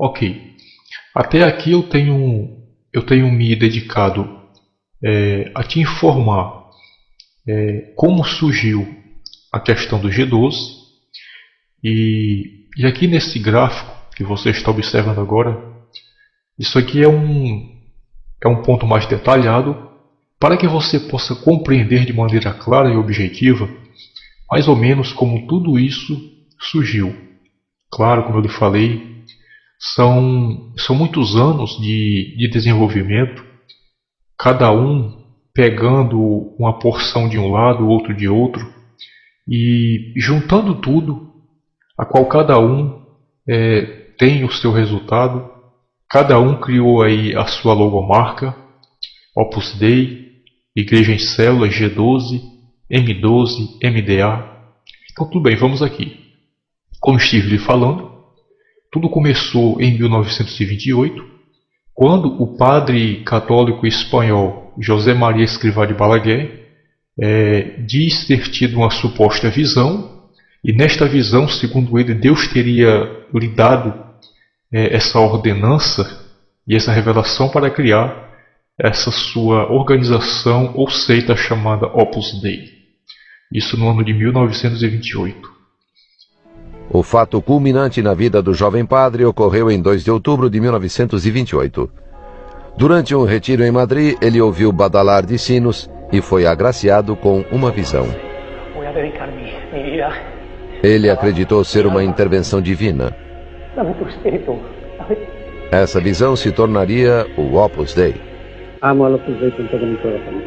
Ok, até aqui eu tenho me dedicado a te informar como surgiu a questão do G12 e aqui nesse gráfico que você está observando agora, isso aqui é um ponto mais detalhado para que você possa compreender de maneira clara e objetiva mais ou menos como tudo isso surgiu. Claro, como eu lhe falei, são muitos anos de desenvolvimento, cada um pegando uma porção de um lado, outro de outro, e juntando tudo, a qual cada um tem o seu resultado, cada um criou aí a sua logomarca, Opus Dei, Igreja em Células, G12, M12, MDA. Então tudo bem, vamos aqui. Como estive lhe falando, tudo começou em 1928, quando o padre católico espanhol José María Escrivá de Balaguer diz ter tido uma suposta visão, e nesta visão, segundo ele, Deus teria lhe dado essa ordenança e essa revelação para criar essa sua organização ou seita chamada Opus Dei. Isso no ano de 1928. O fato culminante na vida do jovem padre ocorreu em 2 de outubro de 1928. Durante um retiro em Madrid, ele ouviu badalar de sinos e foi agraciado com uma visão. Ele acreditou ser uma intervenção divina. Essa visão se tornaria o Opus Dei. Amo al Opus Dei con todo mi corazón.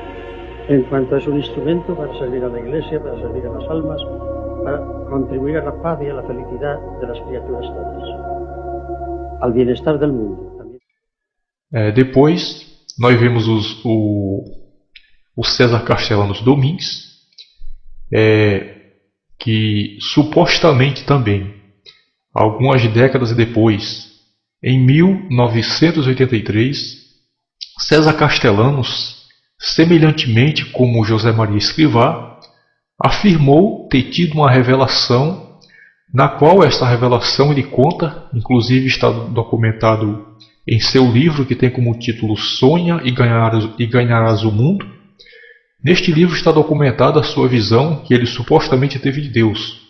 En cuanto es un instrumento para servir a la Iglesia, para servir a las almas, para contribuir a la paz y a la felicidad de las criaturas todas, al bienestar del mundo. Depois, nós vemos o César Castellanos Domingues, que supostamente também, algumas décadas depois, em 1983, César Castellanos, semelhantemente como José María Escrivá, afirmou ter tido uma revelação, na qual essa revelação ele conta, inclusive está documentado em seu livro que tem como título Sonha e Ganharás o Mundo. Neste livro está documentada a sua visão que ele supostamente teve de Deus,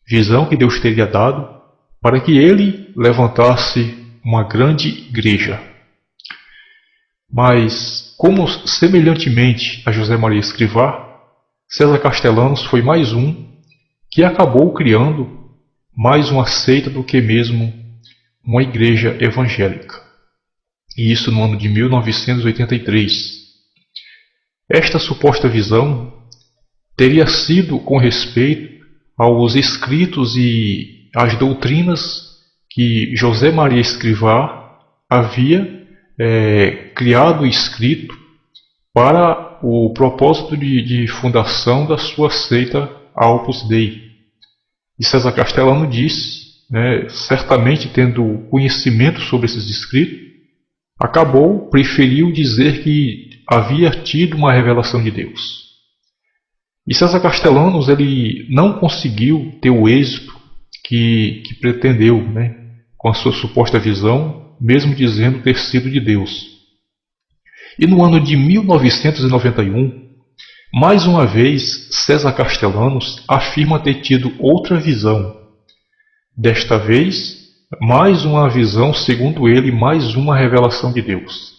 visão que Deus teria dado para que ele levantasse uma grande igreja. Mas, como semelhantemente a José María Escrivá, César Castellanos foi mais um que acabou criando mais uma seita do que mesmo uma igreja evangélica. E isso no ano de 1983. Esta suposta visão teria sido com respeito aos escritos e às doutrinas que José María Escrivá havia criado e escrito para o propósito de fundação da sua seita Opus Dei. E César Castellano disse, certamente tendo conhecimento sobre esses escritos, preferiu dizer que havia tido uma revelação de Deus. E César Castellanos ele não conseguiu ter o êxito que pretendeu, com a sua suposta visão, mesmo dizendo ter sido de Deus. E no ano de 1991, mais uma vez, César Castellanos afirma ter tido outra visão. Desta vez, mais uma visão, segundo ele, mais uma revelação de Deus.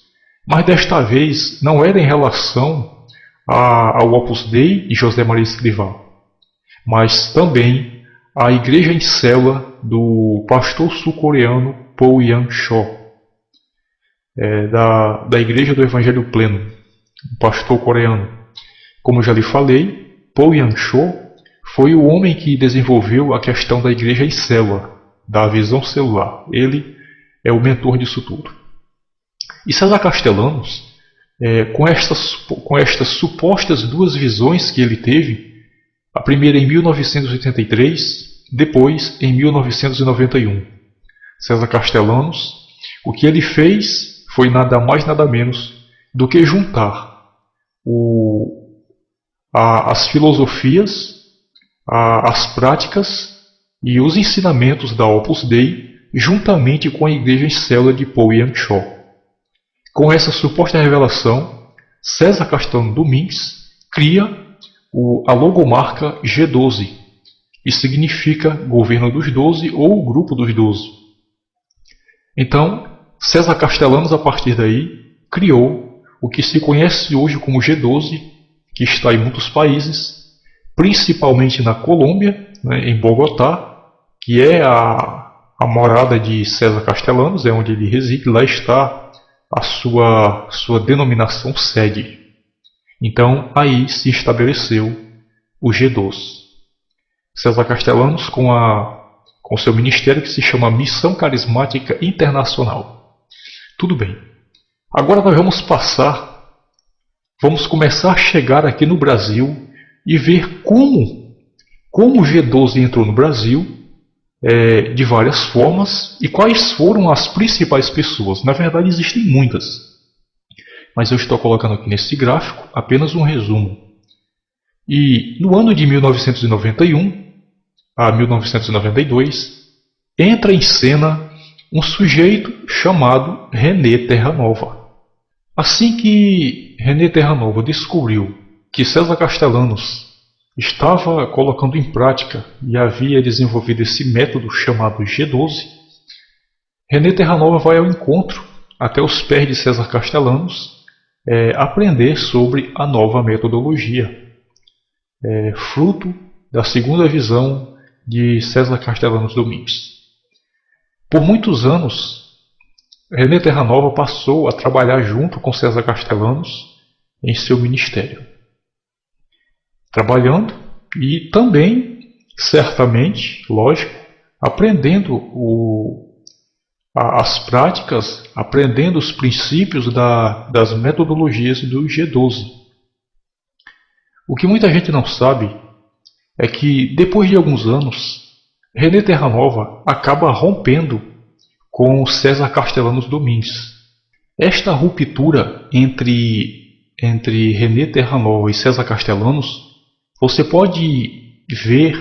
Mas desta vez não era em relação ao Opus Dei e José María Escrivá, mas também à Igreja em Célula do pastor sul-coreano Paul Yang-cho, da Igreja do Evangelho Pleno, pastor coreano. Como já lhe falei, Paul Yang-cho foi o homem que desenvolveu a questão da igreja em célula, da visão celular. Ele é o mentor disso tudo. E César Castellanos, com estas supostas duas visões que ele teve, a primeira em 1983, depois em 1991. César Castellanos, o que ele fez foi nada mais nada menos do que juntar as filosofias, as práticas e os ensinamentos da Opus Dei juntamente com a igreja em célula de Paul Yang-cho. Com essa suposta revelação, César Castellano Domingues cria a logomarca G12, que significa Governo dos 12 ou Grupo dos 12. Então, César Castellanos, a partir daí, criou o que se conhece hoje como G12, que está em muitos países, principalmente na Colômbia, em Bogotá, que é a morada de César Castellanos, é onde ele reside, lá está a sua denominação sede. Então, aí se estabeleceu o G12. César Castellanos com seu ministério que se chama Missão Carismática Internacional. Tudo bem. Agora nós vamos começar a chegar aqui no Brasil e ver como o G12 entrou no Brasil, de várias formas, e quais foram as principais pessoas. Na verdade existem muitas, mas eu estou colocando aqui nesse gráfico apenas um resumo. E no ano de 1991 a 1992 entra em cena um sujeito chamado René Terranova. Assim que René Terranova descobriu que César Castellanos estava colocando em prática e havia desenvolvido esse método chamado G12, René Terranova vai ao encontro, até os pés de César Castellanos, aprender sobre a nova metodologia, fruto da segunda visão de César Castellanos Domingues. Por muitos anos, René Terranova passou a trabalhar junto com César Castellanos em seu ministério, trabalhando e também, certamente, lógico, aprendendo as práticas, aprendendo os princípios das metodologias do G12. O que muita gente não sabe é que, depois de alguns anos, René Terranova acaba rompendo com César Castellanos Domingues. Esta ruptura entre René Terranova e César Castellanos você pode ver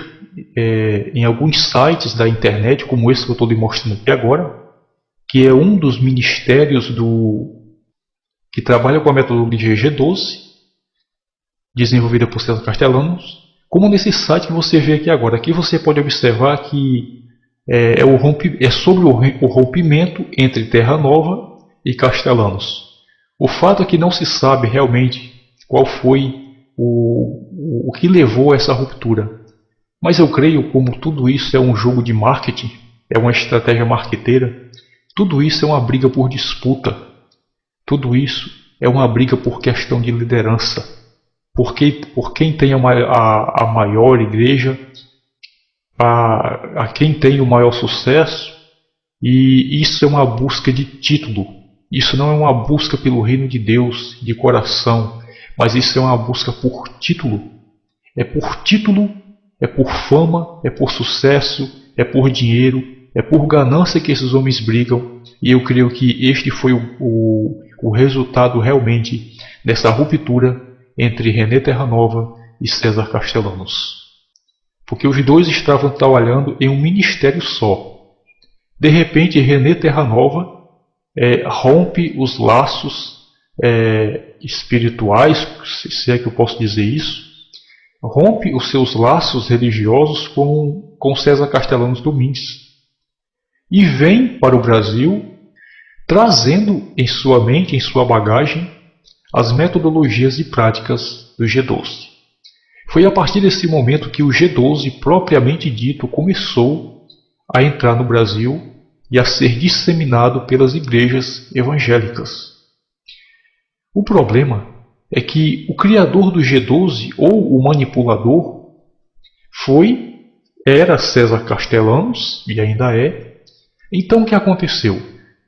em alguns sites da internet, como esse que eu estou lhe mostrando aqui agora, que é um dos ministérios que trabalha com a metodologia G12, desenvolvida por César Castellanos, como nesse site que você vê aqui agora. Aqui você pode observar que é sobre o rompimento entre Terranova e Castellanos. O fato é que não se sabe realmente qual foi o que levou a essa ruptura. Mas eu creio, como tudo isso é um jogo de marketing, é uma estratégia marqueteira, tudo isso é uma briga por disputa. Tudo isso é uma briga por questão de liderança. Por quem tem a maior igreja, a quem tem o maior sucesso, e isso é uma busca de título. Isso não é uma busca pelo reino de Deus de coração, mas isso é uma busca por título. É por título, é por fama, é por sucesso, é por dinheiro, é por ganância que esses homens brigam. E eu creio que este foi o resultado realmente dessa ruptura entre René Terranova e César Castellanos. Porque os dois estavam trabalhando em um ministério só. De repente, René Terranova rompe os laços espirituais, se é que eu posso dizer isso, rompe os seus laços religiosos com César Castellanos Domingues e vem para o Brasil trazendo em sua mente, em sua bagagem, as metodologias e práticas do G12. Foi a partir desse momento que o G12 propriamente dito começou a entrar no Brasil e a ser disseminado pelas igrejas evangélicas. O problema é que o criador do G12, ou o manipulador, era César Castellanos, e ainda é. Então o que aconteceu?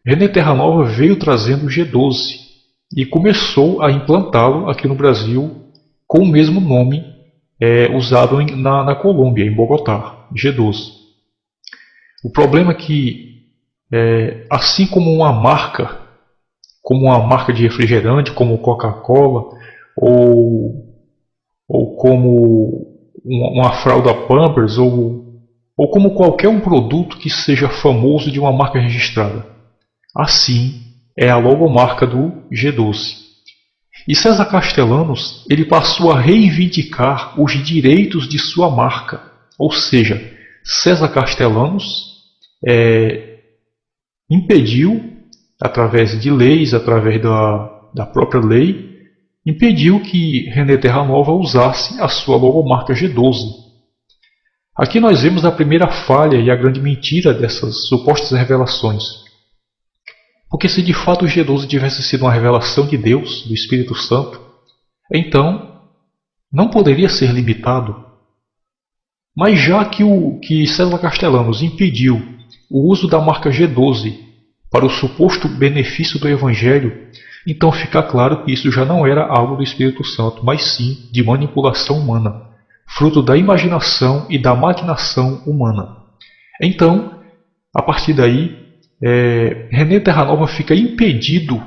René Terranova veio trazendo o G12 e começou a implantá-lo aqui no Brasil com o mesmo nome usado na Colômbia, em Bogotá, G12. O problema é que, assim como uma marca de refrigerante, como Coca-Cola, ou como uma fralda Pampers, ou como qualquer um produto que seja famoso de uma marca registrada, assim é a logomarca do G12. E César Castellanos ele passou a reivindicar os direitos de sua marca, ou seja, César Castellanos impediu, através de leis, através da própria lei, impediu que René Terranova usasse a sua logomarca G12. Aqui nós vemos a primeira falha e a grande mentira dessas supostas revelações. Porque se de fato o G12 tivesse sido uma revelação de Deus, do Espírito Santo, então não poderia ser limitado. Mas já que César Castellanos impediu o uso da marca G12 para o suposto benefício do Evangelho, então fica claro que isso já não era algo do Espírito Santo, mas sim de manipulação humana, fruto da imaginação e da maquinação humana. Então, a partir daí, René Terranova fica impedido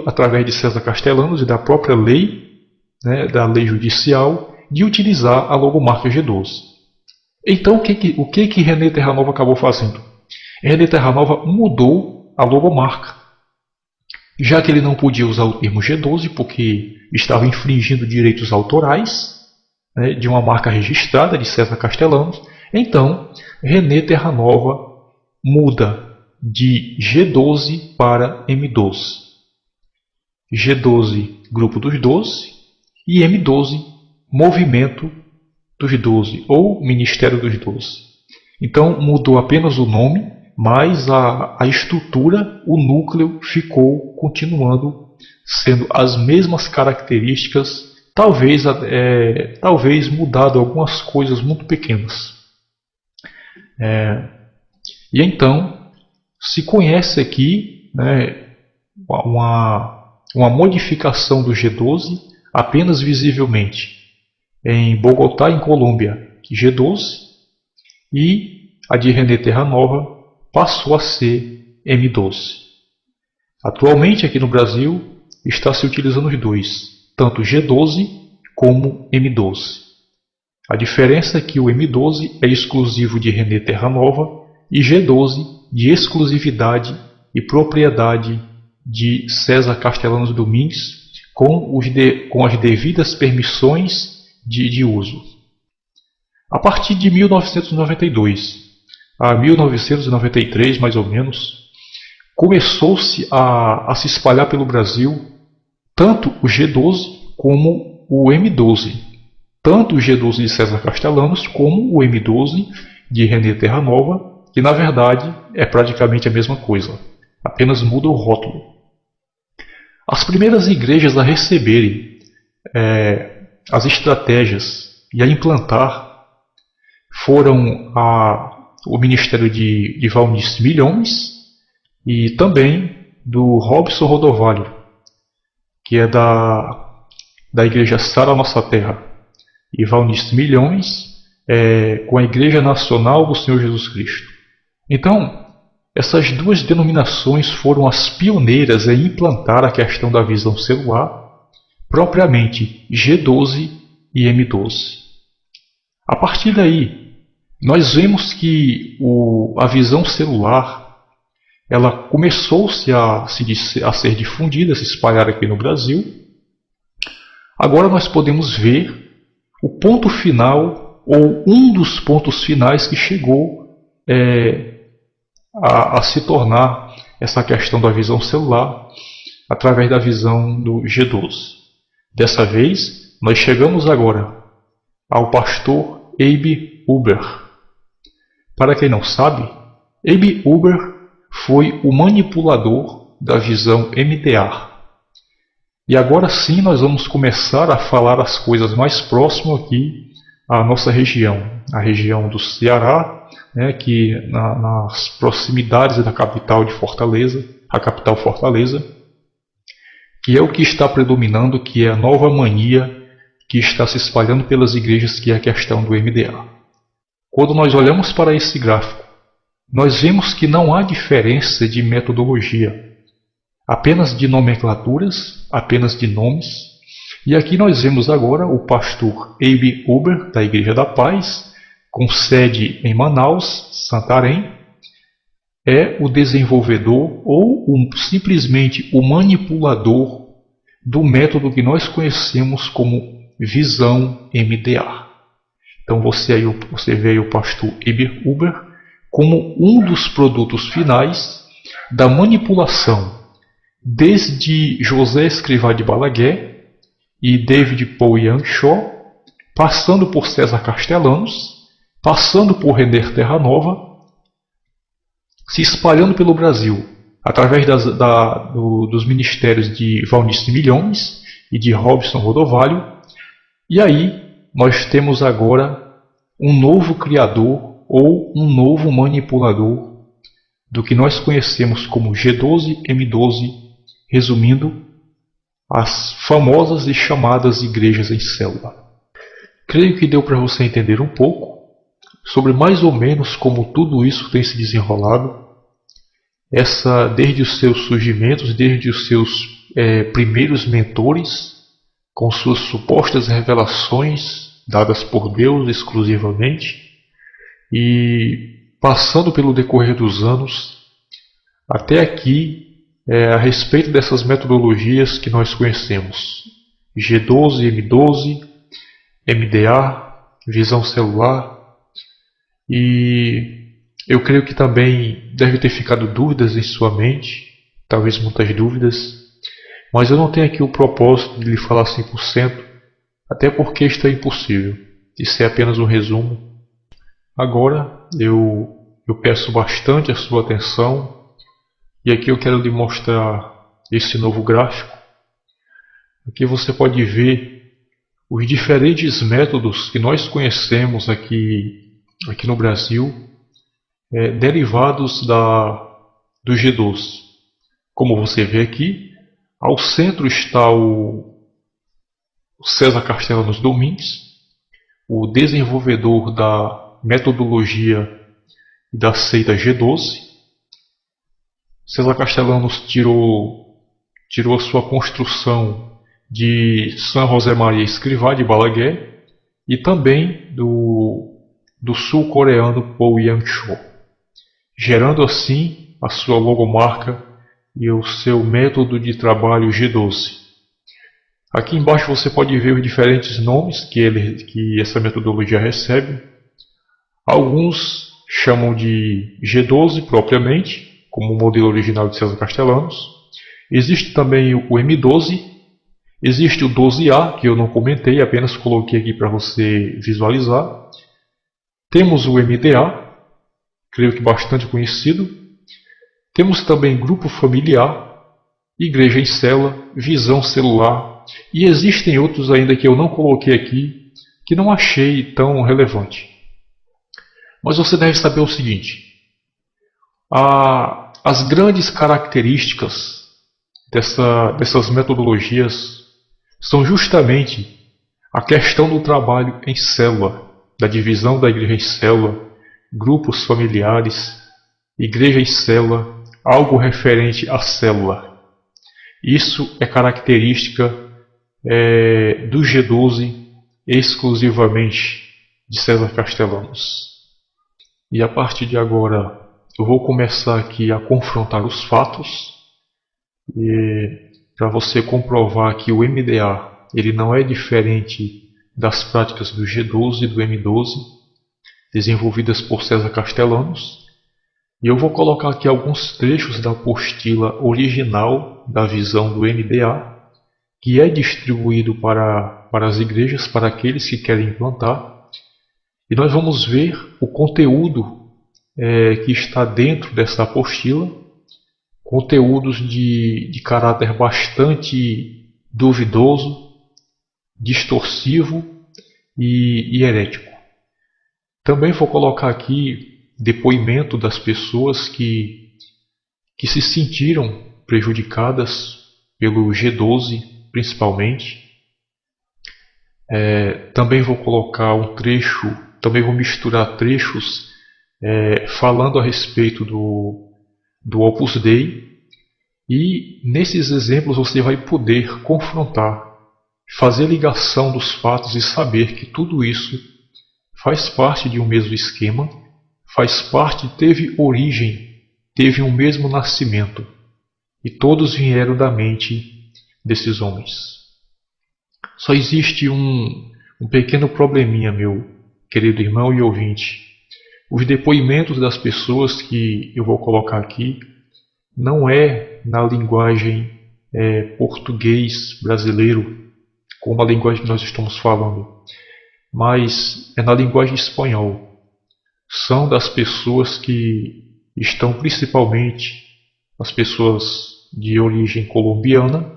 através de César Castellanos e da própria lei, da lei judicial, de utilizar a logomarca G12. Então, o que René Terranova acabou fazendo? René Terranova mudou a logomarca. Já que ele não podia usar o termo G12 porque estava infringindo direitos autorais de uma marca registrada de César Castellanos, então René Terranova muda de G12 para M12. G12, Grupo dos 12, e M12, Movimento dos 12, ou Ministério dos 12. Então mudou apenas o nome, mas a estrutura, o núcleo, ficou continuando sendo as mesmas características, talvez mudado algumas coisas muito pequenas. E então se conhece aqui uma modificação do G12 apenas visivelmente em Bogotá, em Colômbia, G12, e a de René Terranova passou a ser M12. Atualmente aqui no Brasil está se utilizando os dois, tanto G12 como M12. A diferença é que o M12 é exclusivo de René Terranova e G12 de exclusividade e propriedade de César Castellanos Domingues, com as devidas permissões de uso. A partir de 1992 a 1993, mais ou menos, começou-se a se espalhar pelo Brasil tanto o G12 como o M12. Tanto o G12 de César Castellanos como o M12 de René Terranova, que na verdade é praticamente a mesma coisa, apenas muda o rótulo. As primeiras igrejas a receberem as estratégias e a implantar foram o ministério de Valnice Milhões e também do Robson Rodovalho, que é da igreja Sara Nossa Terra, e Valnice Milhões com a Igreja Nacional do Senhor Jesus Cristo. Então, essas duas denominações foram as pioneiras em implantar a questão da visão celular, propriamente G12 e M12. A partir daí, nós vemos que a visão celular ela começou-se a ser difundida, a se espalhar aqui no Brasil. Agora nós podemos ver o ponto final, ou um dos pontos finais que chegou a se tornar essa questão da visão celular através da visão do G12. Dessa vez, nós chegamos agora ao pastor Abe Uber. Para quem não sabe, Abe Uber foi o manipulador da visão MTA. E agora sim nós vamos começar a falar as coisas mais próximas aqui a nossa região, a região do Ceará, né, que nas proximidades da capital de Fortaleza, a capital Fortaleza, que é o que está predominando, que é a nova mania que está se espalhando pelas igrejas, que é a questão do MDA. Quando nós olhamos para esse gráfico, nós vemos que não há diferença de metodologia, apenas de nomenclaturas, apenas de nomes. E aqui nós vemos agora o pastor Abe Uber, da Igreja da Paz, com sede em Manaus, Santarém, é o desenvolvedor ou simplesmente o manipulador do método que nós conhecemos como visão MDA. Então você vê aí o pastor Abe Uber como um dos produtos finais da manipulação, desde José Escrivá de Balaguer e David Paul Young Shaw, passando por César Castellanos, passando por René Terranova, se espalhando pelo Brasil, através dos ministérios de Valnice Milhões e de Robson Rodovalho. E aí nós temos agora um novo criador ou um novo manipulador do que nós conhecemos como G12, M12, resumindo, as famosas e chamadas igrejas em célula. Creio que deu para você entender um pouco sobre mais ou menos como tudo isso tem se desenrolado, desde os seus surgimentos, desde os seus primeiros mentores, com suas supostas revelações dadas por Deus exclusivamente, e passando pelo decorrer dos anos, até aqui, a respeito dessas metodologias que nós conhecemos, G12, M12, MDA, visão celular, e eu creio que também deve ter ficado dúvidas em sua mente, talvez muitas dúvidas, mas eu não tenho aqui o propósito de lhe falar 100%, até porque isto é impossível, isso é apenas um resumo. Agora eu peço bastante a sua atenção. E aqui eu quero lhe mostrar esse novo gráfico. Aqui você pode ver os diferentes métodos que nós conhecemos aqui no Brasil, derivados do G12. Como você vê aqui, ao centro está o César Castellanos Domingues, o desenvolvedor da metodologia da seita G12. César Castellanos tirou a sua construção de São José Maria Escrivá de Balaguer e também do sul-coreano Paul Yang-cho, gerando assim a sua logomarca e o seu método de trabalho G12. Aqui embaixo você pode ver os diferentes nomes que essa metodologia recebe. Alguns chamam de G12 propriamente, como o modelo original de César Castellanos. Existe também o M12, existe o 12A, que eu não comentei, apenas coloquei aqui para você visualizar. Temos o MDA, creio que bastante conhecido. Temos também grupo familiar, igreja em célula, visão celular, e existem outros ainda que eu não coloquei aqui, que não achei tão relevante. Mas você deve saber o seguinte: as grandes características dessas metodologias são justamente a questão do trabalho em célula, da divisão da igreja em célula, grupos familiares, igreja em célula, algo referente à célula. Isso é característica do G12 exclusivamente de César Castellanos. E a partir de agora eu vou começar aqui a confrontar os fatos, para você comprovar que o MDA ele não é diferente das práticas do G12 e do M12 desenvolvidas por César Castellanos. E eu vou colocar aqui alguns trechos da apostila original da visão do MDA, que é distribuído para as igrejas, para aqueles que querem implantar. E nós vamos ver o conteúdo que está dentro dessa apostila, conteúdos de caráter bastante duvidoso, distorsivo e herético. Também vou colocar aqui depoimento das pessoas que se sentiram prejudicadas pelo G12, principalmente. Também vou colocar um trecho, também vou misturar trechos falando a respeito do Opus Dei, e nesses exemplos você vai poder confrontar, fazer ligação dos fatos e saber que tudo isso faz parte de um mesmo esquema, faz parte, teve origem, teve um mesmo nascimento, e todos vieram da mente desses homens. Só existe um pequeno probleminha, meu querido irmão e ouvinte. Os depoimentos das pessoas que eu vou colocar aqui não é na linguagem português brasileiro, como a linguagem que nós estamos falando, mas é na linguagem espanhol. São das pessoas que estão, principalmente as pessoas de origem colombiana,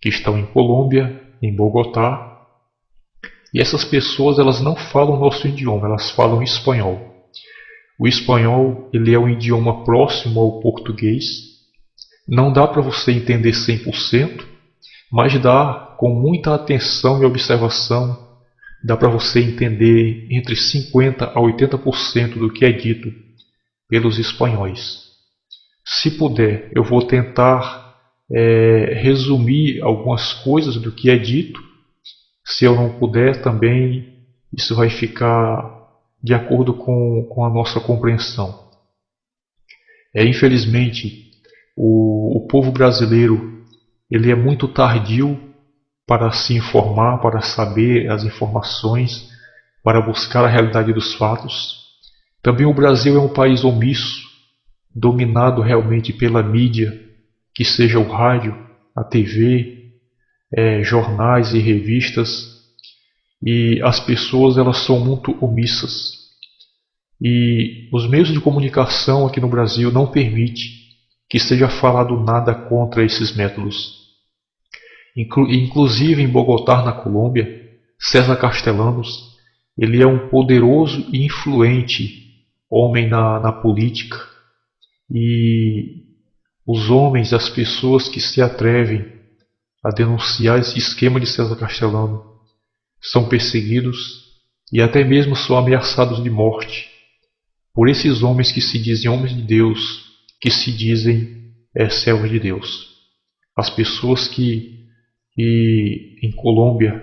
que estão em Colômbia, em Bogotá, e essas pessoas elas não falam nosso idioma, elas falam espanhol. O espanhol ele é um idioma próximo ao português, não dá para você entender 100%, mas dá, com muita atenção e observação, dá para você entender entre 50% a 80% do que é dito pelos espanhóis. Se puder, eu vou tentar resumir algumas coisas do que é dito. Se eu não puder, também isso vai ficar de acordo com a nossa compreensão. Infelizmente, o povo brasileiro ele é muito tardio para se informar, para saber as informações, para buscar a realidade dos fatos. Também o Brasil é um país omisso, dominado realmente pela mídia, que seja o rádio, a TV, jornais e revistas, e as pessoas elas são muito omissas. E os meios de comunicação aqui no Brasil não permitem que seja falado nada contra esses métodos. Inclusive em Bogotá, na Colômbia, César Castellanos, ele é um poderoso e influente homem na política, e os homens, as pessoas que se atrevem a denunciar esse esquema de César Castellano são perseguidos e até mesmo são ameaçados de morte por esses homens que se dizem homens de Deus, que se dizem servos de Deus. As pessoas que em Colômbia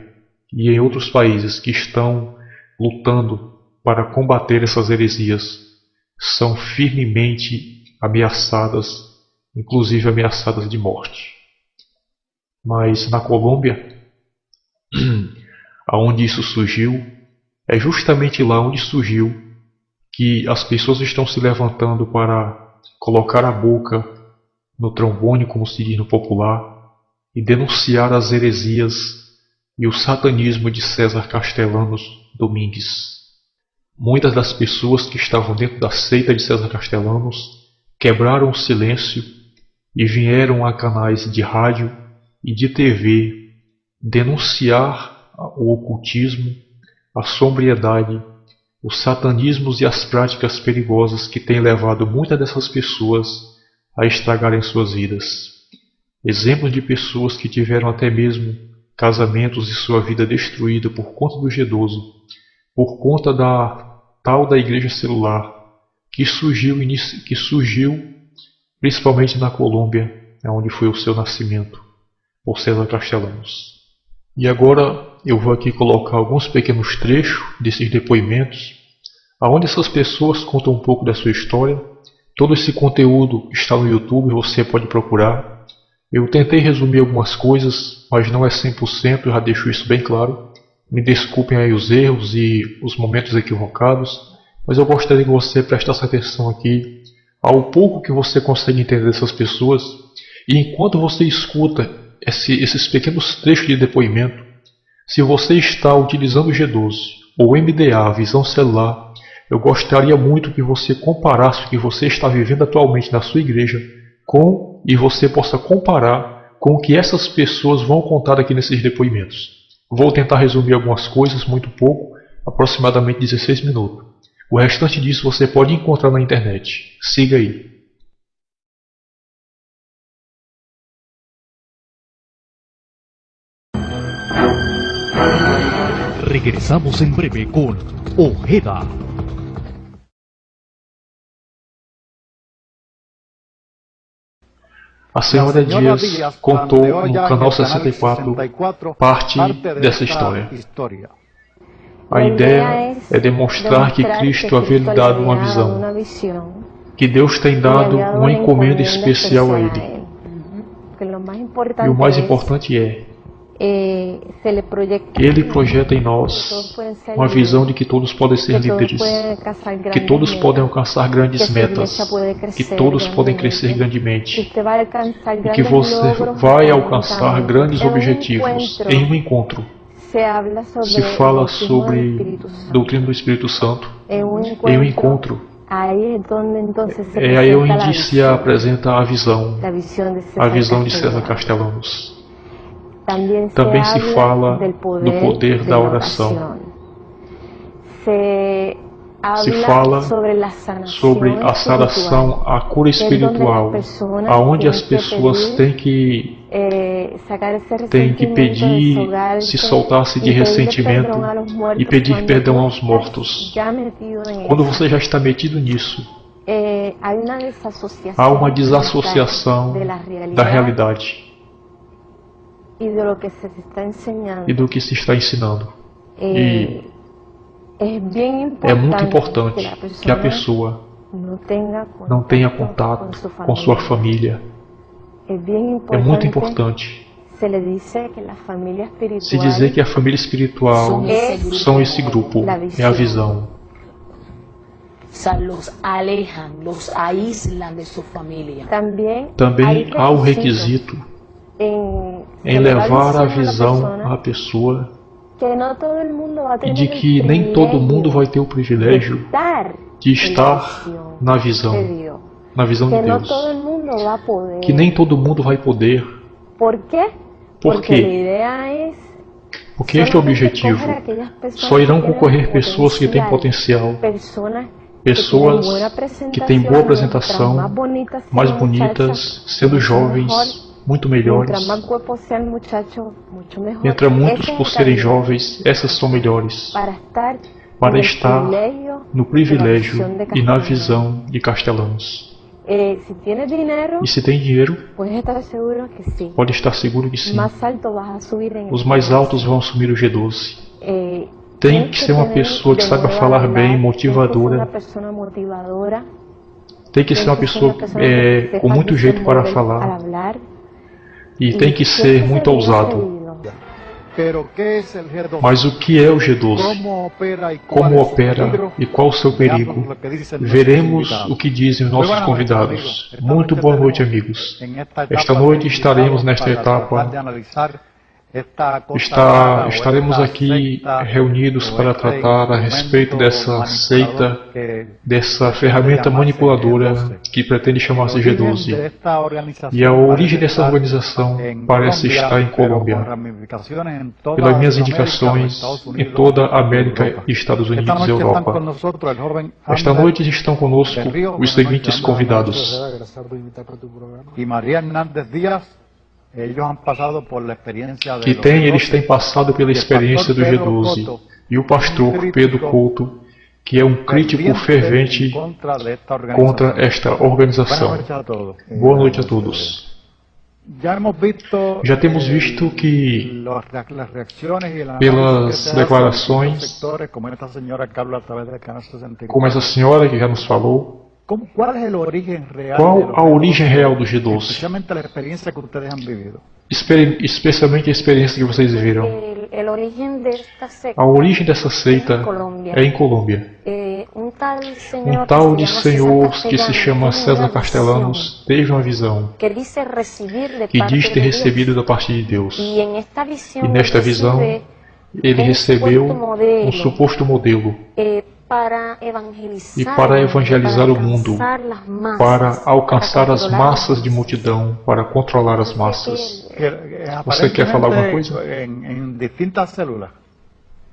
e em outros países que estão lutando para combater essas heresias são firmemente ameaçadas, inclusive ameaçadas de morte. Mas na Colômbia, aonde isso surgiu, é justamente lá onde surgiu que as pessoas estão se levantando para colocar a boca no trombone, como se diz no popular, e denunciar as heresias e o satanismo de César Castellanos Domingues. Muitas das pessoas que estavam dentro da seita de César Castellanos quebraram o silêncio e vieram a canais de rádio e de TV denunciar o ocultismo, a sobriedade, os satanismos e as práticas perigosas que têm levado muitas dessas pessoas a estragarem suas vidas. Exemplos de pessoas que tiveram até mesmo casamentos e sua vida destruída por conta do G12, por conta da tal da igreja celular que surgiu principalmente na Colômbia, onde foi o seu nascimento, por César Castellanos. E agora eu vou aqui colocar alguns pequenos trechos desses depoimentos, onde essas pessoas contam um pouco da sua história. Todo esse conteúdo está no YouTube, você pode procurar. Eu tentei resumir algumas coisas, mas não é 100%, eu já deixo isso bem claro. Me desculpem aí os erros e os momentos equivocados, mas eu gostaria que você prestasse atenção aqui ao pouco que você consegue entender dessas pessoas. E enquanto você escuta esses pequenos trechos de depoimento, se você está utilizando o G12 ou MDA, visão celular, eu gostaria muito que você comparasse o que você está vivendo atualmente na sua igreja e você possa comparar com o que essas pessoas vão contar aqui nesses depoimentos. Vou tentar resumir algumas coisas, muito pouco, aproximadamente 16 minutos. O restante disso você pode encontrar na internet. Siga aí. Regresamos en breve con Ojeda. A senhora Dias contou no canal 64 parte dessa história. A ideia é demonstrar que Cristo havia lhe dado uma visão, que Deus tem dado uma encomenda especial a ele. E o mais importante é que ele projeta em nós uma visão de que todos podem ser líderes, que todos podem alcançar grandes metas, que todos podem crescer grandemente, e que você vai alcançar grandes objetivos em um encontro. Se fala sobre doutrina do Espírito Santo em um encontro. É aí onde se apresenta a visão de César Castellanos. Também se fala do poder da oração. Se fala sobre a sanação, a cura espiritual, aonde as pessoas têm que pedir, se soltar-se de ressentimento e pedir perdão aos mortos. Quando você já está metido nisso, há uma desassociação da realidade e do que se está ensinando. E é muito importante que a pessoa não tenha contato com sua família. É muito importante se dizer que a família espiritual são esse grupo, é a visão. Também há o requisito em levar a visão à pessoa e de que nem todo mundo vai ter o privilégio de estar na visão de Deus. Que nem todo mundo vai poder. Por quê? Porque este é o objetivo. Só irão concorrer pessoas que têm potencial, pessoas que têm boa apresentação, mais bonitas, sendo jovens, muito melhores. Entre muitos por serem jovens, essas são melhores para estar no privilégio e na visão de Castellanos. E se tem dinheiro, pode estar seguro que sim. Os mais altos vão assumir o G12. Tem que ser uma pessoa que saiba falar bem, motivadora. Tem que ser uma pessoa com muito jeito para falar. E tem que ser muito ousado. Mas o que é o G12? Como opera e qual o seu perigo? Veremos o que dizem os nossos convidados. Muito boa noite, amigos. Esta noite estaremos nesta etapa. Estaremos aqui reunidos para tratar a respeito dessa seita, dessa ferramenta manipuladora que pretende chamar-se G12. E a origem dessa organização parece estar em Colômbia. Pelas minhas indicações, em toda a América e Estados Unidos e Europa. Esta noite estão conosco os seguintes convidados. Eles têm passado pela experiência do G12, e o pastor Pedro Couto, que é um crítico fervente contra esta organização. Boa noite a todos. Já temos visto que, pelas declarações, como essa senhora que já nos falou, qual a origem real do G12? Especialmente a experiência que vocês viram. A origem dessa seita é em Colômbia. Um tal de senhor que se chama César Castellanos teve uma visão que diz ter recebido da parte de Deus. E nesta visão ele recebeu um suposto modelo e para evangelizar o mundo, para alcançar as massas de multidão, para controlar as massas. Você quer falar alguma coisa?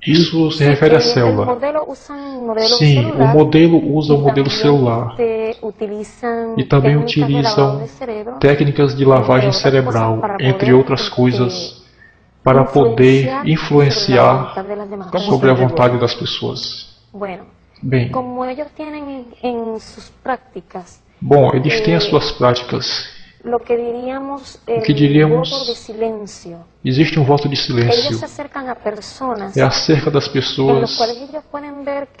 Isso se refere à célula. Sim, o modelo usa o modelo celular e também utilizam técnicas de lavagem cerebral, entre outras coisas, para poder influenciar sobre a vontade das pessoas. Bem, bom, eles têm as suas práticas. O que diríamos, existe um voto de silêncio. É acerca das pessoas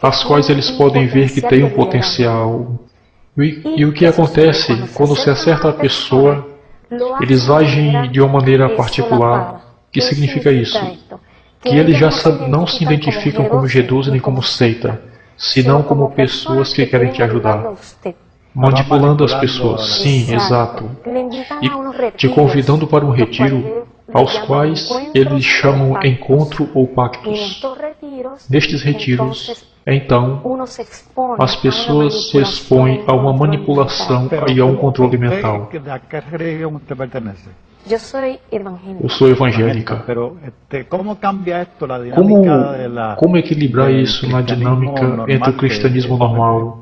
as quais eles podem ver que têm um potencial. E o que acontece quando se acerta a pessoa, eles agem de uma maneira particular. O que significa isso? Que eles já não se identificam como G12 nem como seita, senão como pessoas que querem te ajudar. Manipulando as pessoas, sim, exato. E te convidando para um retiro, aos quais eles chamam encontro ou pactos. Nestes retiros, então, as pessoas se expõem a uma manipulação e a um controle mental. Eu sou evangélica. Como equilibrar isso na dinâmica entre o cristianismo normal?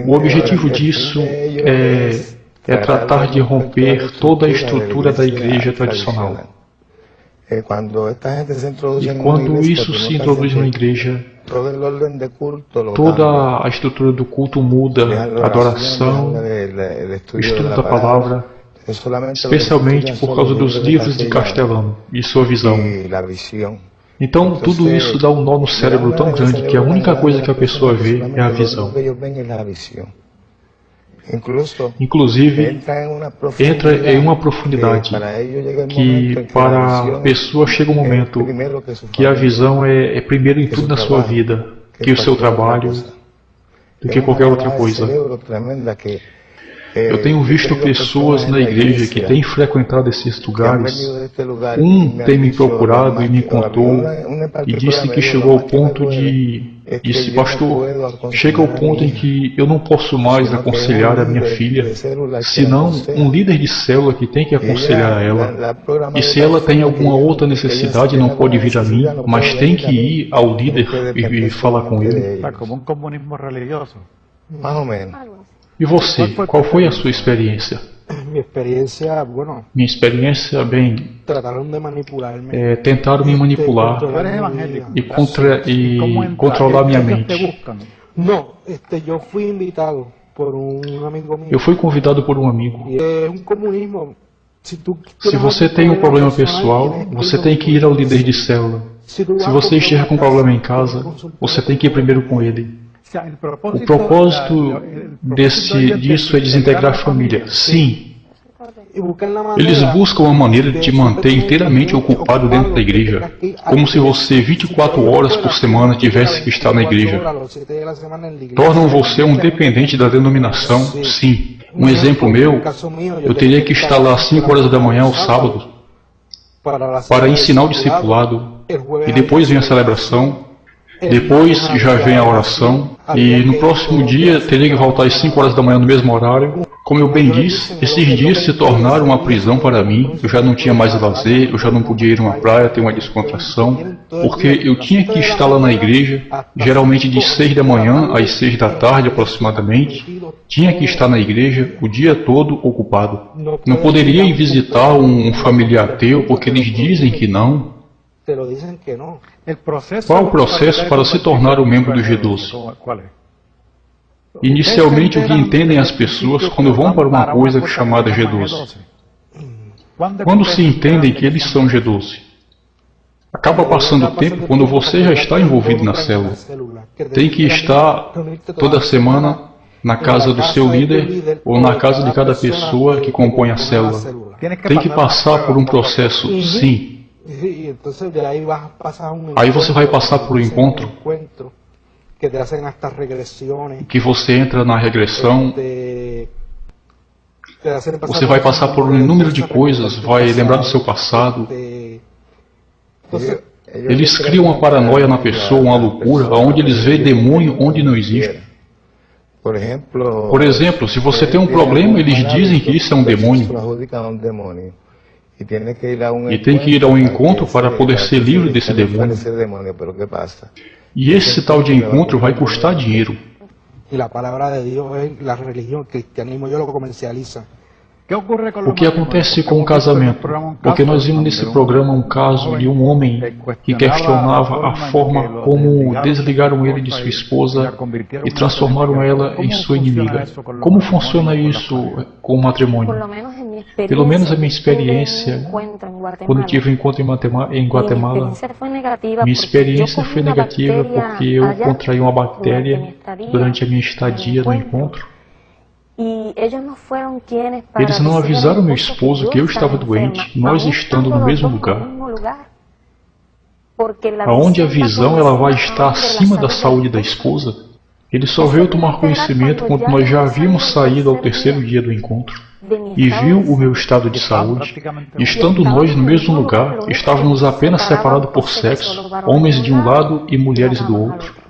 O objetivo disso é tratar de romper toda a estrutura da igreja tradicional. E quando isso se introduz na igreja, toda a estrutura do culto muda, a adoração, o estudo da palavra, especialmente por causa dos livros de Castellano e sua visão. Então, tudo isso dá um nó no cérebro tão grande que a única coisa que a pessoa vê é a visão. Inclusive, entra em uma profundidade que para a pessoa chega um momento que a visão é primeiro em tudo na sua vida, que o seu trabalho, do que qualquer outra coisa. Eu tenho visto pessoas na igreja que têm frequentado esses lugares. Um tem me procurado e me contou e disse que chegou ao ponto disse, pastor, chega ao ponto em que eu não posso mais aconselhar a minha filha, senão um líder de célula que tem que aconselhar a ela. E se ela tem alguma outra necessidade, não pode vir a mim, mas tem que ir ao líder e falar com ele. Como um comunismo religioso. Mais ou menos. E você, qual foi a sua experiência? Minha experiência, bem, tentaram me manipular e controlar minha mente. Eu fui convidado por um amigo. Se você tem um problema pessoal, você tem que ir ao líder de célula. Se você estiver com um problema em casa, você tem que ir primeiro com ele. O propósito disso é desintegrar a família. Sim. Eles buscam uma maneira de te manter inteiramente ocupado dentro da igreja, como se você 24 horas por semana tivesse que estar na igreja. Tornam você um dependente da denominação. Sim. Um exemplo meu, eu teria que estar lá às 5 horas da manhã aos sábados para ensinar o discipulado, e depois vem a celebração. Depois já vem a oração, e no próximo dia teria que voltar às 5 horas da manhã no mesmo horário. Como eu bem disse, esses dias se tornaram uma prisão para mim. Eu já não tinha mais lazer, eu já não podia ir a uma praia, ter uma descontração, porque eu tinha que estar lá na igreja, geralmente de 6 da manhã às 6 da tarde aproximadamente. Tinha que estar na igreja o dia todo ocupado. Não poderia ir visitar um familiar ateu, porque eles dizem que não. Qual o processo para se tornar um membro do G12? Inicialmente, o que entendem as pessoas quando vão para uma coisa chamada G12? Quando se entendem que eles são G12? Acaba passando o tempo quando você já está envolvido na célula. Tem que estar toda semana na casa do seu líder ou na casa de cada pessoa que compõe a célula. Tem que passar por um processo, sim. Aí você vai passar por um encontro que você entra na regressão. Você vai passar por um número de coisas, vai lembrar do seu passado. Eles criam uma paranoia na pessoa, uma loucura, onde eles veem demônio onde não existe. Por exemplo, se você tem um problema, eles dizem que isso é um demônio. E tem que ir ao encontro para poder ser livre desse demônio. E esse tal de encontro vai custar dinheiro. Y la palabra de Dios es la religión, el cristianismo, ellos lo comercializan. O que acontece com o casamento? Porque nós vimos nesse programa um caso de um homem que questionava a forma como desligaram ele de sua esposa e transformaram ela em sua inimiga. Como funciona isso com o matrimônio? Pelo menos a minha experiência, quando tive um encontro em Guatemala, minha experiência foi negativa porque eu contraí uma bactéria durante a minha estadia no encontro. Eles não avisaram meu esposo que eu estava doente, nós estando no mesmo lugar. Aonde a visão ela vai estar acima da saúde da esposa? Ele só veio tomar conhecimento quando nós já havíamos saído ao terceiro dia do encontro e viu o meu estado de saúde. Estando nós no mesmo lugar, estávamos apenas separados por sexo, homens de um lado e mulheres do outro.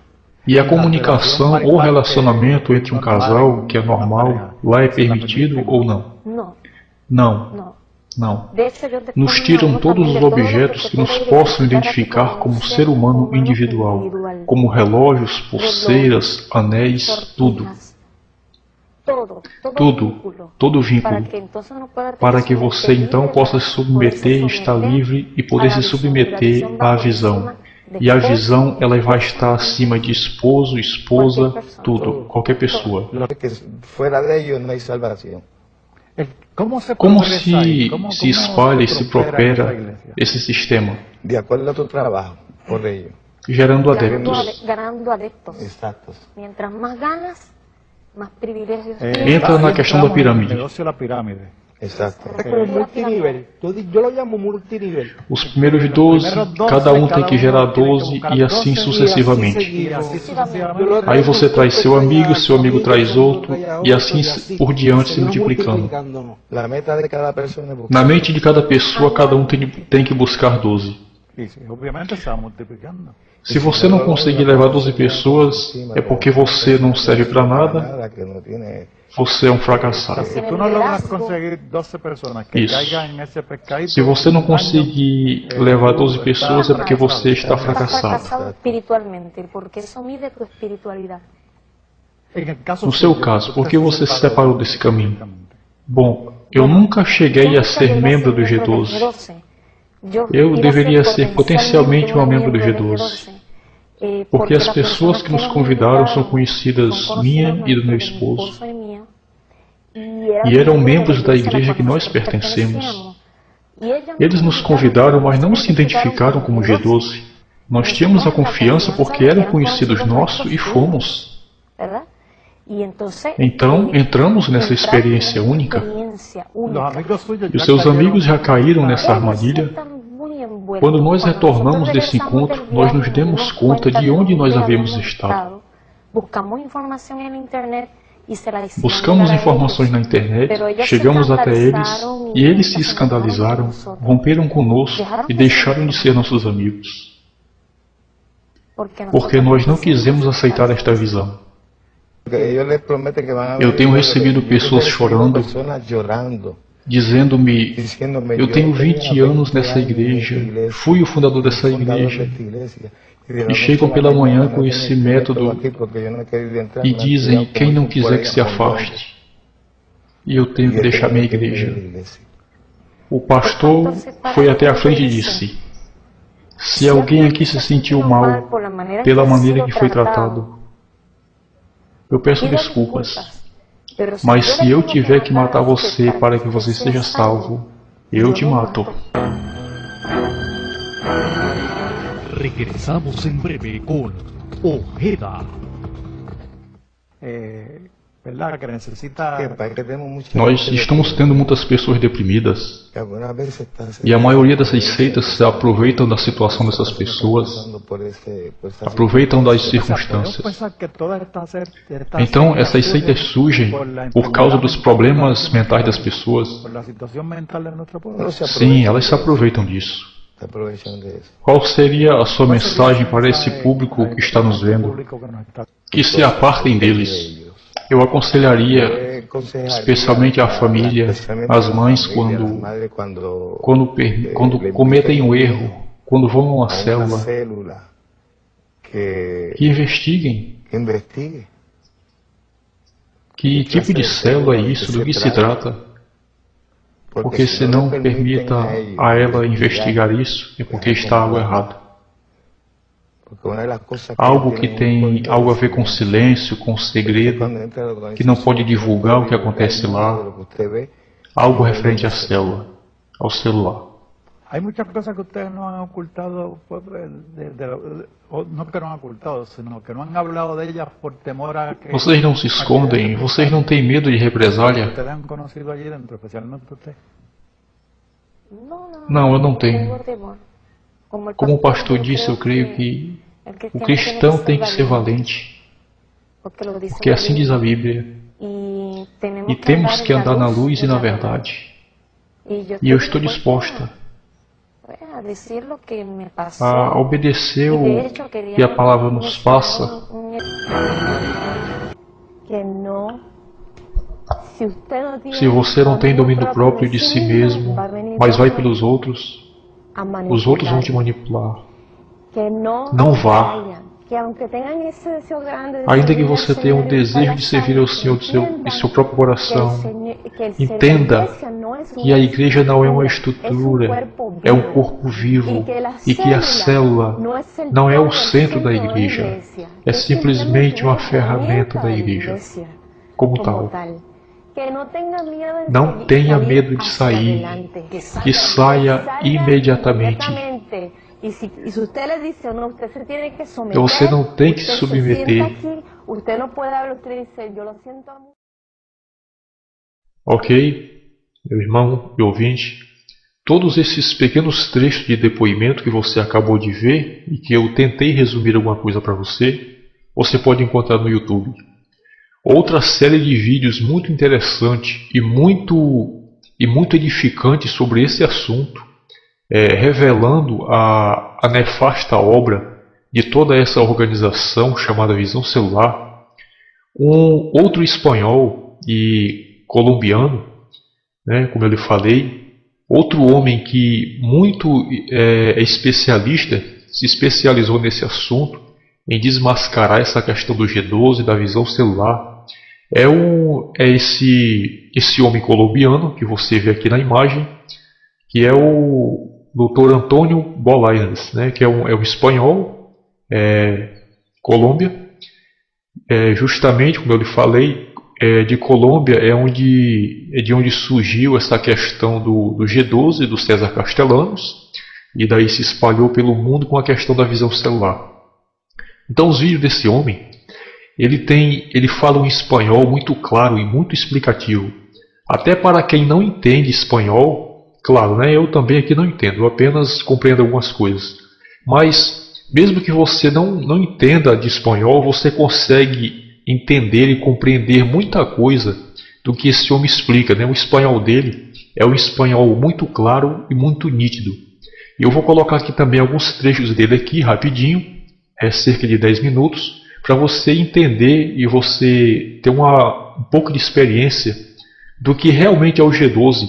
E a comunicação ou relacionamento entre um casal, que é normal, lá é permitido ou não? Não. Não. Nos tiram todos os objetos que nos possam identificar como ser humano individual, como relógios, pulseiras, anéis, tudo. Todo vínculo, para que você então possa se submeter e estar livre e poder se submeter à visão. E a visão, ela vai estar acima de esposo, esposa, tudo, qualquer pessoa. Como se espalha e se propera esse sistema? Gerando adeptos. Entra na questão da pirâmide. Exato. É como multinível. Eu lo llamo multinível. Os primeiros 12, cada um tem que gerar 12 e assim sucessivamente. Aí você traz seu amigo traz outro e assim por diante se multiplicando. Na mente de cada pessoa, cada um tem que buscar 12. Se você não conseguir levar 12 pessoas, é porque você não serve para nada, você é um fracassado. Isso. Se você não conseguir levar 12 pessoas, é porque você está fracassado. No seu caso, por que você se separou desse caminho? Bom, eu nunca cheguei a ser membro do G12. Eu deveria ser potencialmente uma membro do G12, porque as pessoas que nos convidaram são conhecidas minha e do meu esposo, e eram membros da igreja que nós pertencemos. Eles nos convidaram, mas não se identificaram como G12. Nós tínhamos a confiança porque eram conhecidos nossos e fomos. Então, entramos nessa experiência única. E os seus amigos já caíram nessa armadilha. Quando nós retornamos desse encontro, nós nos demos conta de onde nós havíamos estado. Buscamos informações na internet, chegamos até eles, e eles se escandalizaram, romperam conosco e deixaram de ser nossos amigos. Porque nós não quisemos aceitar esta visão. Eu tenho recebido pessoas chorando, dizendo-me, eu tenho 20 anos nessa igreja, fui o fundador dessa igreja, e chegam pela manhã com esse método e dizem, quem não quiser que se afaste, e eu tenho que deixar minha igreja. O pastor foi até a frente e disse, se alguém aqui se sentiu mal pela maneira que foi tratado, eu peço desculpas. Mas se eu tiver que matar você para que você seja salvo, eu te mato. Regresamos em breve com Ojeda. Nós estamos tendo muitas pessoas deprimidas e a maioria dessas seitas se aproveitam da situação dessas pessoas, aproveitam das circunstâncias. Então essas seitas surgem por causa dos problemas mentais das pessoas. Sim, elas se aproveitam disso. Qual seria a sua mensagem para esse público que está nos vendo? Que se apartem deles. Eu aconselharia, especialmente a família, as mães, quando cometem um erro, quando vão a uma célula, que investiguem. Que tipo de célula é isso? Do que se trata? Porque se não permita a ela investigar isso, é porque está algo errado. Algo que tem algo a ver com silêncio, com segredo, que não pode divulgar o que acontece lá. Algo referente à célula, ao celular. Hay muchas cosas que ustedes no han ocultado, no que no han ocultado, sino que no han hablado de ellas por temor a que... Vocês não se escondem, vocês não têm medo de represália? Ustedes han conocido allí dentro, especialmente usted. Não, eu não tenho. Como o pastor disse, eu creio que o cristão tem que ser valente, porque assim diz a Bíblia, e temos que andar na luz e na verdade. E eu estou disposta a obedecer o que a palavra nos passa. Se você não tem domínio próprio de si mesmo, mas vai pelos outros, os outros vão te manipular. Não vá. Ainda que você tenha um desejo de servir ao Senhor de seu próprio coração, entenda que a igreja não é uma estrutura, é um corpo vivo, e que a célula não é o centro da igreja, é simplesmente uma ferramenta da igreja, como tal. Não tenha medo de sair, que saia imediatamente. Você não tem que se submeter. Ok, meu irmão e ouvinte, todos esses pequenos trechos de depoimento que você acabou de ver e que eu tentei resumir alguma coisa para você, você pode encontrar no YouTube. Outra série de vídeos muito interessante e muito edificante sobre esse assunto, revelando a nefasta obra de toda essa organização chamada Visão Celular. Um outro espanhol e colombiano, como eu lhe falei, outro homem que muito é especialista, se especializou nesse assunto, em desmascarar essa questão do G12, da visão celular, é esse homem colombiano que você vê aqui na imagem, que é o Dr. Antônio Bolaños, que é um espanhol, Colômbia, justamente como eu lhe falei, de Colômbia é de onde surgiu essa questão do G12, do César Castellanos, e daí se espalhou pelo mundo com a questão da visão celular. Então os vídeos desse homem, ele fala um espanhol muito claro e muito explicativo. Até para quem não entende espanhol, claro, eu também aqui não entendo, eu apenas compreendo algumas coisas. Mas mesmo que você não entenda de espanhol, você consegue entender e compreender muita coisa do que esse homem explica. O espanhol dele é um espanhol muito claro e muito nítido. E eu vou colocar aqui também alguns trechos dele aqui, rapidinho, cerca de 10 minutos, para você entender e você ter um pouco de experiência do que realmente é o G12,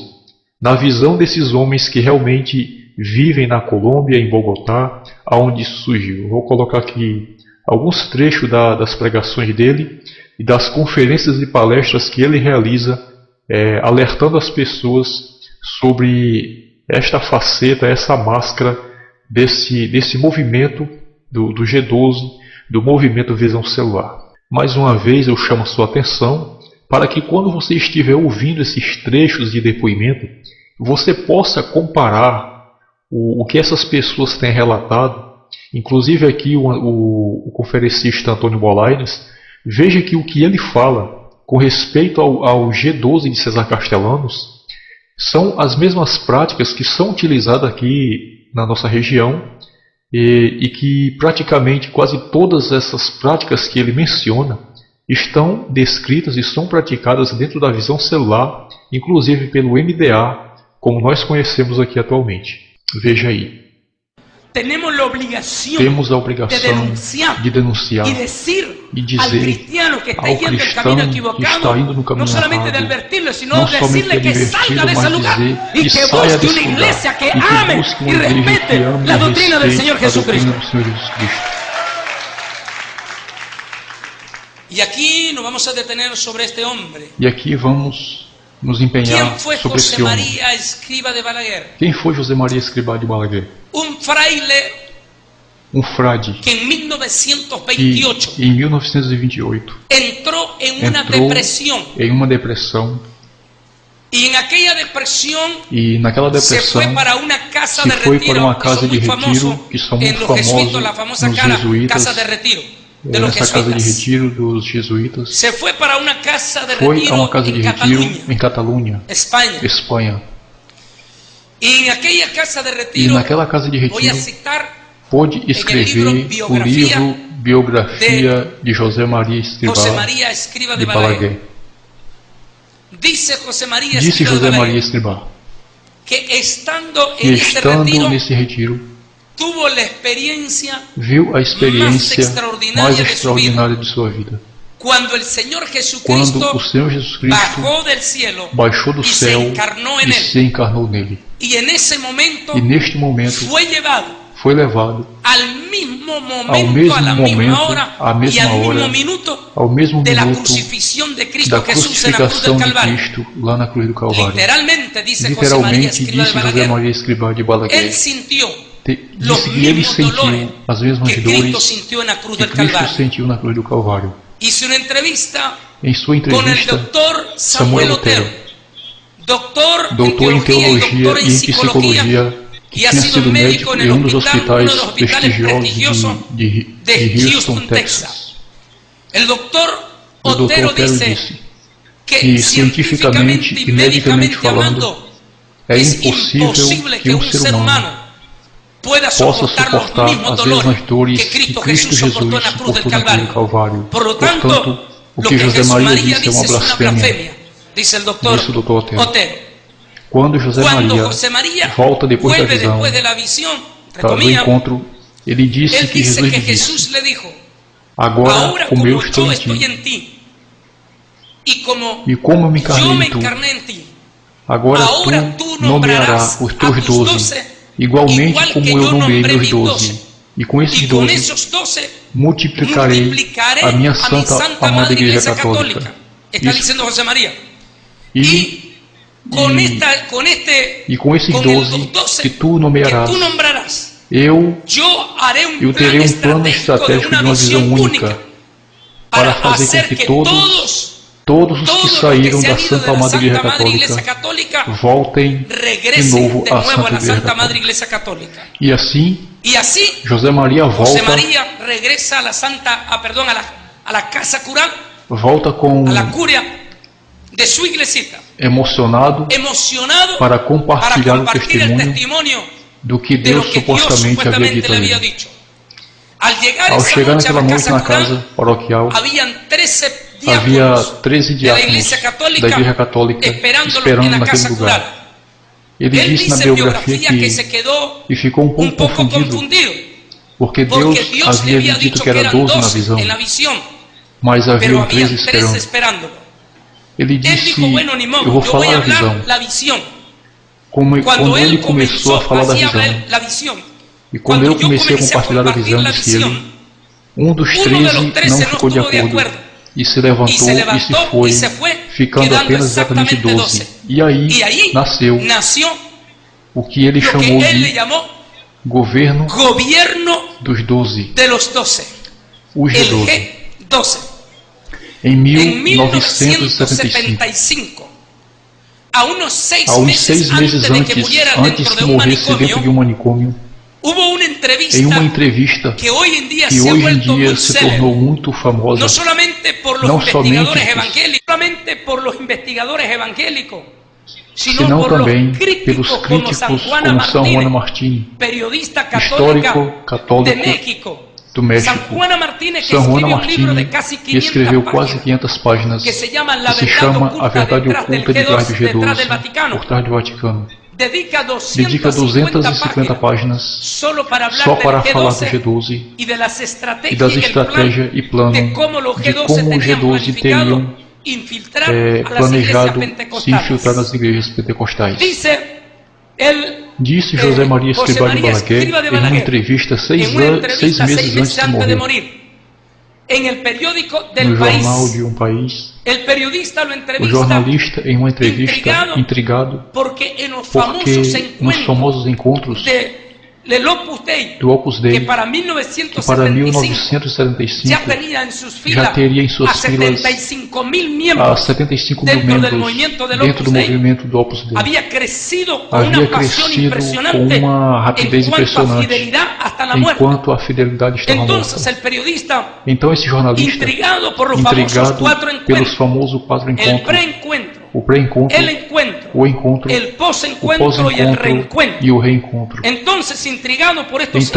na visão desses homens que realmente vivem na Colômbia, em Bogotá, aonde isso surgiu. Eu vou colocar aqui alguns trechos das pregações dele e das conferências e palestras que ele realiza, alertando as pessoas sobre esta faceta, essa máscara desse movimento do G12, do movimento Visão Celular. Mais uma vez eu chamo a sua atenção para que quando você estiver ouvindo esses trechos de depoimento, você possa comparar o que essas pessoas têm relatado. Inclusive aqui o conferencista Antônio Bolaños, veja que o que ele fala com respeito ao G12 de César Castellanos são as mesmas práticas que são utilizadas aqui na nossa região, e que praticamente quase todas essas práticas que ele menciona estão descritas e são praticadas dentro da visão celular, inclusive pelo MDA, como nós conhecemos aqui atualmente. Veja aí. tenemos la obligación temos a de obrigação denunciar de denunciar y decir e al dizer cristiano que está ao yendo el cristão camino que equivocado, está indo no no caminho solamente de errado, advertirle, sino não somente decirle que advertido, salga de ese mas lugar dizer y que que saia busque desse una lugar iglesia que e que ame busque y uma igreja que respete ame la e doctrina del respeite Señor a Jesucristo. doutrina do Senhor Jesus Cristo. Y aquí nos vamos a detener sobre este hombre. E aqui vamos nos ¿Quién empenhar fue sobre José esse homem. María Escriba de Balaguer? Quem foi José Maria Escrivá de Balaguer? Un fraile Frade que en que 1928 em 1928 entró en una entrou depresión. em uma depressão Y en aquella depresión e naquela se depressão fue para una casa se de foi para retiro, uma que casa son de muy famosos retiro que são en muito los jesuitas, famosos la famosa nos jesuítas, casa de retiro de los nessa casa de jesuitas. retiro dos jesuítas. Se fue para una casa de Foi a retiro uma casa de en retiro Cataluña, em Catalunha, España. Espanha. Y en aquella casa de E retiro, naquela casa de voy a retiro citar pôde escrever livro o livro Biografia de José Maria Escrivá José María Escriba de de Balaguer. Balaguer. Dice José María Disse Escriba de José Maria Balaguer Escrivá que estando que en ese estando retiro nesse retiro tuvo la experiencia viu a experiência extraordinária mais de sua extraordinária de sua vida. cuando el Señor Quando Jesucristo o Senhor Jesus Cristo bajó del cielo baixou do y se céu encarnó en e él. se encarnou nele. Y en ese momento E neste momento fue llevado foi levado al mismo ao momento, mesmo a la misma momento, hora à y mesma al mismo hora, minuto ao mesmo de la minuto crucifixión de da Cristo Jesús en la cruz del crucificação de Calvario. Cristo lá na cruz do Calvário. Literalmente dice José María Literalmente Escriba de disse José Balaguer, Maria Escrivá de él Balaguer. sintió Disse que ele sentiu as mesmas que Cristo dores sintió en la cruz que del Cristo Calvario. sentiu na cruz do Calvário. Hice una entrevista Em sua con el entrevista, doctor Samuel Samuel Otero, Otero, doutor en teología y en psicología, y ha sido médico en el em um dos hospital, uno hospitais de los hospitales prestigiosos prestigiosos de Houston, Houston, Texas. El doctor O Dr. Otero Otero dice disse que que científicamente cientificamente y e medicamente hablando falando, é es impossível imposible que um ser humano pueda possa soportar los suportar mismos as dolores mesmas dores que Cristo que Cristo Jesús soportó Jesus en la cruz del suportou na cruz do Calvario. Calvário. Por lo tanto, Portanto, o lo que que José Jesús Maria María disse é dice uma es una blasfêmia, blasfemia, dice el doctor disse o Dr. Otero. Otero. Quando José Cuando Maria José María volta depois da vuelve visão, después de la visión, entre do comillas, encontro, ele disse él que dice Jesus que lhe disse: Jesús le dijo, agora, ahora como como eu estou yo em estoy ti, en ti y como e como eu me yo me encarnei em tu, encarné en ti, agora ahora tu tú nomearás nombrarás os a teus tus 12, igualmente igual como que eu yo nomeei nombré meus mis 12. E com esses y con 12 esos 12 multiplicarei a minha santa amada Igreja Católica. Está Isso. diciendo José María. E Con esses con el 12 que tu nomearás, que tú nombrarás, eu yo haré un terei plan um plano estratégico de uma visão única para fazer com que todos os que saíram da Santa Amada Igreja Católica voltem de novo à Santa Igreja Católica. E assim, José Maria volta, regresa a la a la casa cural, volta com a la curia de su iglesita, emocionado para compartilhar o testemunho do que Deus supostamente havia dito a ele. Ao chegar naquela noite na casa paroquial, havia 13 diáconos da Igreja Católica esperando naquele lugar. Ele disse na biografia que ficou um pouco confundido, porque Deus havia dito que era 12 na visão, mas havia 13 esperando. Ele disse: eu vou falar a visão. Quando ele começou a falar da visão, e quando eu comecei a compartilhar a visão, disse ele, um dos 13 não ficou de acordo e se levantou e se foi, ficando apenas exatamente 12. E aí nasceu o que ele chamou de governo dos 12, os de 12. Em 1975, a uns 6 meses antes que morresse dentro de um manicômio, em uma entrevista que hoje em dia se tornou muito famosa, não somente por los investigadores evangélicos, senão também pelos críticos como San Juana Martín, histórico católico do México. San Juana Martín, que escreveu quase 500 páginas, que se chama A Verdade Oculta de trás de G12, por trás do Vaticano. dedica dedica 250 páginas só para falar do G12 e das estratégias e plano de como o G12 teriam planejado se infiltrar nas igrejas pentecostais. Disse José Maria Escrivá de Balaguer em uma entrevista 6 meses antes de morrer. No jornal de um país, o jornalista, em uma entrevista, intrigado porque nos famosos encontros do Opus Dei, que para 1975 já teria em suas filas a 75 mil membros dentro do movimento do Opus Dei. Havia crescido com uma rapidez impressionante, enquanto a fidelidade estava morta. Então esse jornalista, intrigado pelos famosos 4 encontros, o pré-encontro, o encontro, o pós-encontro e o reencontro. Então, intrigado por esses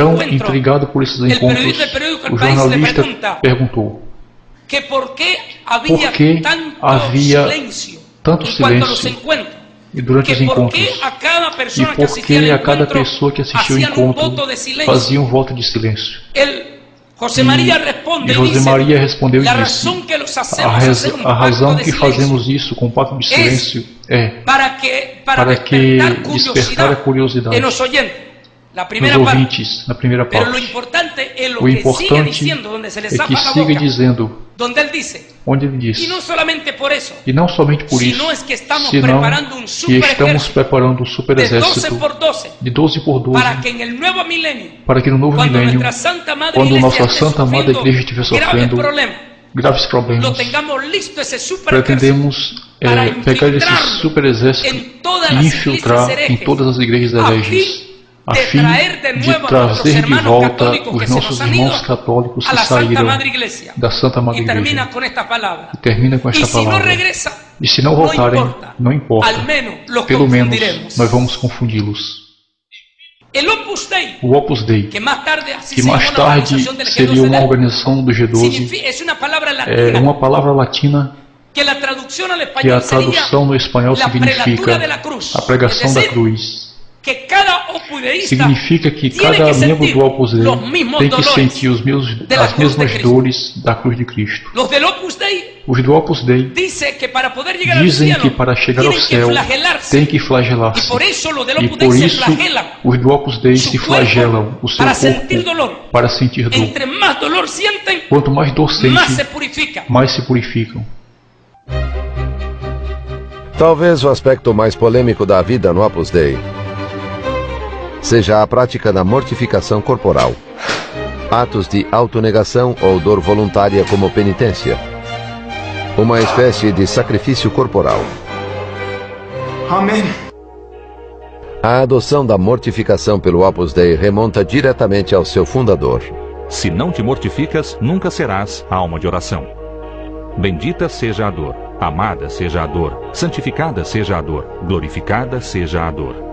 encontros, o jornalista perguntou por que havia tanto silêncio durante os encontros, e por que a cada pessoa que assistiu ao encontro fazia um voto de silêncio. José Maria respondeu e disse: a razão que fazemos isso com um pacto de silêncio é para que despertar a curiosidade nos ouvintes, na primeira parte. O importante é que siga dizendo, onde ele diz, e não somente por isso, senão que estamos preparando um super exército de 12 por 12 para que no novo milênio, quando nossa Santa Amada Igreja estiver sofrendo graves problemas, pretendemos pegar esse super exército e infiltrar em todas as igrejas hereges, a fim de trazer de volta os nossos irmãos católicos que saíram da Santa Madre Igreja. E termina com esta palavra. E se não voltarem, não importa. Pelo menos nós vamos confundi-los. O Opus Dei, que mais tarde seria uma organização do G12, é uma palavra latina que a tradução no espanhol significa a pregação da cruz. Significa que cada membro do Opus Dei tem que sentir as mesmas dores da cruz de Cristo. Os do Opus Dei dizem que para chegar ao céu tem que flagelar-se. E por isso os do Opus Dei se flagelam o seu corpo para sentir dor. Quanto mais dor sentem, mais se purificam. Talvez o aspecto mais polêmico da vida no Opus Dei seja a prática da mortificação corporal, atos de autonegação ou dor voluntária como penitência, uma espécie de sacrifício corporal. Amém. A adoção da mortificação pelo Opus Dei remonta diretamente ao seu fundador. Se não te mortificas, nunca serás alma de oração. Bendita seja a dor, amada seja a dor, santificada seja a dor, glorificada seja a dor.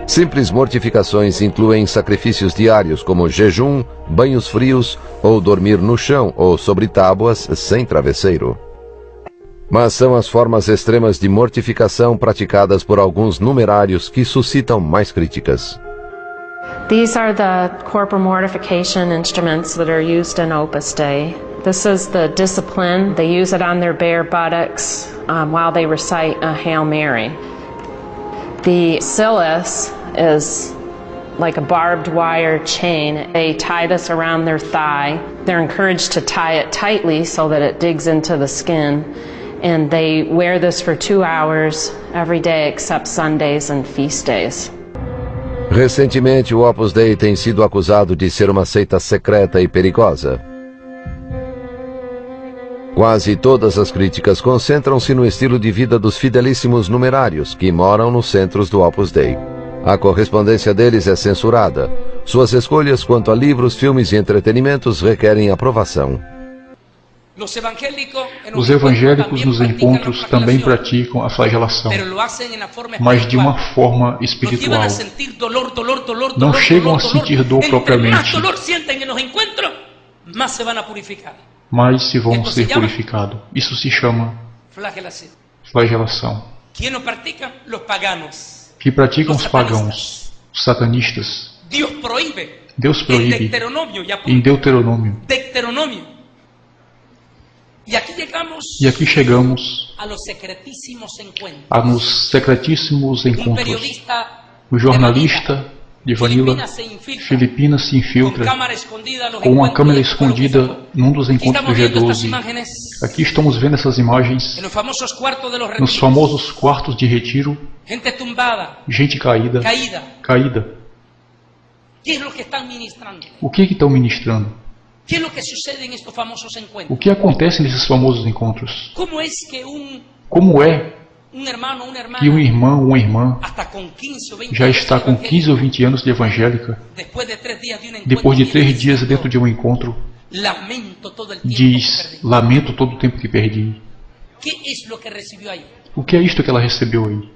Simples mortificações incluem sacrifícios diários como jejum, banhos frios ou dormir no chão ou sobre tábuas sem travesseiro. Mas são as formas extremas de mortificação praticadas por alguns numerários que suscitam mais críticas. These are the corporal mortification instruments that are used in Opus Dei. This is the discipline. They use it on their bare buttocks while they recite a Hail Mary. The Silas is like a barbed wire chain. They tie this around their thigh. They're encouraged to tie it tightly so that it digs into the skin. And they wear this for 2 hours every day except Sundays and feast days. Recentemente, o Opus Dei tem sido acusado de ser uma seita secreta e perigosa. Quase todas as críticas concentram-se no estilo de vida dos fidelíssimos numerários que moram nos centros do Opus Dei. A correspondência deles é censurada. Suas escolhas quanto a livros, filmes e entretenimentos requerem aprovação. Os evangélicos nos encontros também praticam a flagelação, mas de uma forma espiritual. Não chegam a sentir dor propriamente, mas se vão ser purificados. Isso se chama flagelação. que praticam os pagãos, os satanistas. Deus proíbe em Deuteronômio. E aqui chegamos a nos secretíssimos encontros. O jornalista de Vanilla, Filipinas, se infiltra com uma câmera escondida num dos encontros do G12. Aqui estamos vendo essas imagens nos famosos quartos de retiro. Gente caída. O que estão ministrando? O que acontece nesses famosos encontros? Como é que um irmão ou uma irmã já está com 15 ou 20 anos de evangélica, depois de 3 dias dentro de um encontro, diz: lamento todo o tempo que perdi? O que é isto que ela recebeu aí?